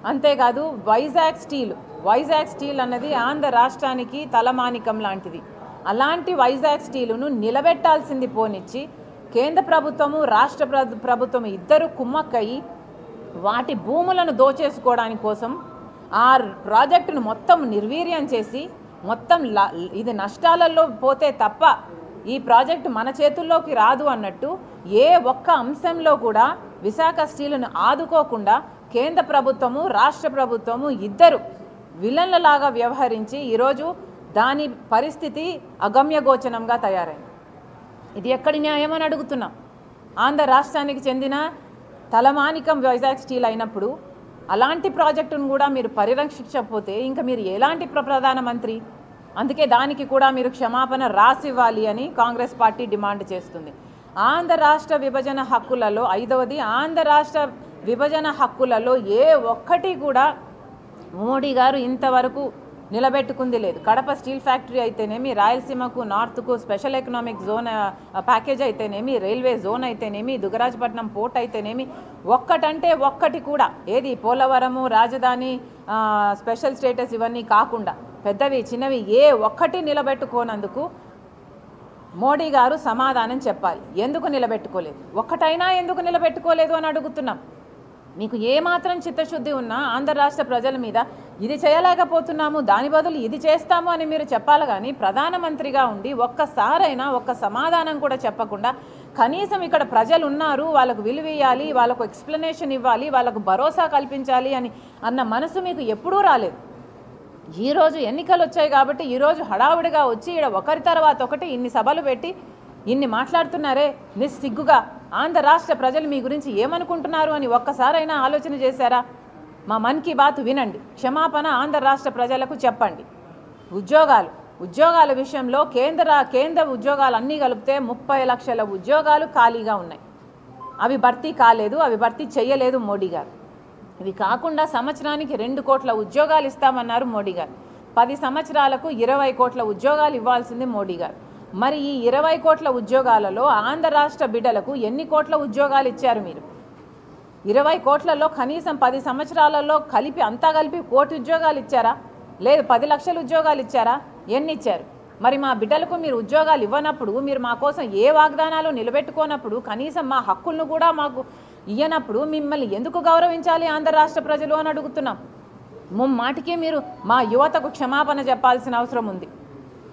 అంతేకాదు వైజాగ్ స్టీల్ అన్నది ఆంధ్ర రాష్ట్రానికి తలమానికం లాంటిది. అలాంటి వైజాగ్ స్టీలును నిలబెట్టాల్సింది పోనిచ్చి కేంద్ర ప్రభుత్వము రాష్ట్ర ప్రభుత్వం ఇద్దరు కుమ్మక్కయి వాటి భూములను దోచేసుకోవడానికి కోసం ఆ ప్రాజెక్టును మొత్తం నిర్వీర్యం చేసి మొత్తం ఇది నష్టాలలో పోతే తప్ప ఈ ప్రాజెక్టు మన చేతుల్లోకి రాదు అన్నట్టు ఏ ఒక్క అంశంలో కూడా విశాఖ స్టీలును ఆదుకోకుండా కేంద్ర ప్రభుత్వము రాష్ట్ర ప్రభుత్వము ఇద్దరు విలన్లలాగా వ్యవహరించి ఈరోజు దాని పరిస్థితి అగమ్యగోచరంగా తయారైంది. ఇది ఎక్కడి న్యాయం అని అడుగుతున్నాం. ఆంధ్ర రాష్ట్రానికి చెందిన తలమానికం వైజాగ్ స్టీల్ అయినప్పుడు అలాంటి ప్రాజెక్టును కూడా మీరు పరిరక్షించకపోతే ఇంకా మీరు ఎలాంటి ప్రధానమంత్రి? అందుకే దానికి కూడా మీరు క్షమాపణ రాసివ్వాలి అని కాంగ్రెస్ పార్టీ డిమాండ్ చేస్తుంది. ఆంధ్ర రాష్ట్ర విభజన హక్కులలో 5వది ఆంధ్ర రాష్ట్ర విభజన హక్కులలో ఏ ఒక్కటి కూడా మోడీ గారు ఇంతవరకు నిలబెట్టుకుంది లేదు. కడప స్టీల్ ఫ్యాక్టరీ అయితేనేమి, రాయలసీమకు నార్త్కు స్పెషల్ ఎకనామిక్ జోన్ ప్యాకేజ్ అయితేనేమి, రైల్వే జోన్ అయితేనేమి, దుగ్గరాజపట్నం పోర్ట్ అయితేనేమి, ఒక్కటంటే ఒక్కటి కూడా ఏది పోలవరము రాజధాని స్పెషల్ స్టేటస్ ఇవన్నీ కాకుండా పెద్దవి చిన్నవి ఏ ఒక్కటి నిలబెట్టుకోనందుకు మోడీ గారు సమాధానం చెప్పాలి. ఎందుకు నిలబెట్టుకోలేదు? ఒక్కటైనా ఎందుకు నిలబెట్టుకోలేదు అని అడుగుతున్నాం. మీకు ఏమాత్రం చిత్తశుద్ధి ఉన్నా ఆంధ్ర రాష్ట్ర ప్రజల మీద ఇది చేయలేకపోతున్నాము, దాని బదులు ఇది చేస్తాము అని మీరు చెప్పాలి. కానీ ప్రధానమంత్రిగా ఉండి ఒక్కసారైనా ఒక్క సమాధానం కూడా చెప్పకుండా కనీసం ఇక్కడ ప్రజలు ఉన్నారు, వాళ్ళకు విలువ ఇవ్వాలి, వాళ్ళకు ఎక్స్ప్లెనేషన్ ఇవ్వాలి, వాళ్ళకు భరోసా కల్పించాలి అన్న మనసు మీకు ఎప్పుడూ రాలేదు. ఈరోజు ఎన్నికలు వచ్చాయి కాబట్టి ఈరోజు హడావుడిగా వచ్చి ఇక్కడ ఒకరి తర్వాత ఒకటి ఇన్ని సభలు పెట్టి ఇన్ని మాట్లాడుతున్నారే, నిస్సిగ్గుగా ఆంధ్ర రాష్ట్ర ప్రజలు మీ గురించి ఏమనుకుంటున్నారు అని ఒక్కసారైనా ఆలోచన చేశారా? మా మన్ కీ బాత్ వినండి, క్షమాపణ ఆంధ్ర రాష్ట్ర ప్రజలకు చెప్పండి. ఉద్యోగాల విషయంలో కేంద్ర ఉద్యోగాలు అన్నీ కలిపితే 30 లక్షల ఉద్యోగాలు ఖాళీగా ఉన్నాయి. అవి భర్తీ కాలేదు, అవి భర్తీ చేయలేదు మోడీ గారు. ఇవి కాకుండా సంవత్సరానికి 2 కోట్ల ఉద్యోగాలు ఇస్తామన్నారు మోడీ గారు. 10 సంవత్సరాలకు 20 కోట్ల ఉద్యోగాలు ఇవ్వాల్సింది మోడీ గారు. మరి ఈ 20 కోట్ల ఉద్యోగాలలో ఆంధ్ర రాష్ట్ర బిడ్డలకు ఎన్ని కోట్ల ఉద్యోగాలు ఇచ్చారు మీరు? 20 కోట్లలో కనీసం 10 సంవత్సరాలలో అంతా కలిపి 1 కోటి ఉద్యోగాలు ఇచ్చారా? లేదు 10 లక్షల ఉద్యోగాలు ఇచ్చారా? ఎన్ని ఇచ్చారు? మరి మా బిడ్డలకు మీరు ఉద్యోగాలు ఇవ్వనప్పుడు, మీరు మా కోసం ఏ వాగ్దానాలు నిలబెట్టుకోనప్పుడు, కనీసం మా హక్కులను కూడా మాకు ఇయ్యనప్పుడు మిమ్మల్ని ఎందుకు గౌరవించాలి ఆంధ్ర రాష్ట్ర ప్రజలు అని అడుగుతున్నాం. ముమ్మాటికి మీరు మా యువతకు క్షమాపణ చెప్పాల్సిన అవసరం ఉంది.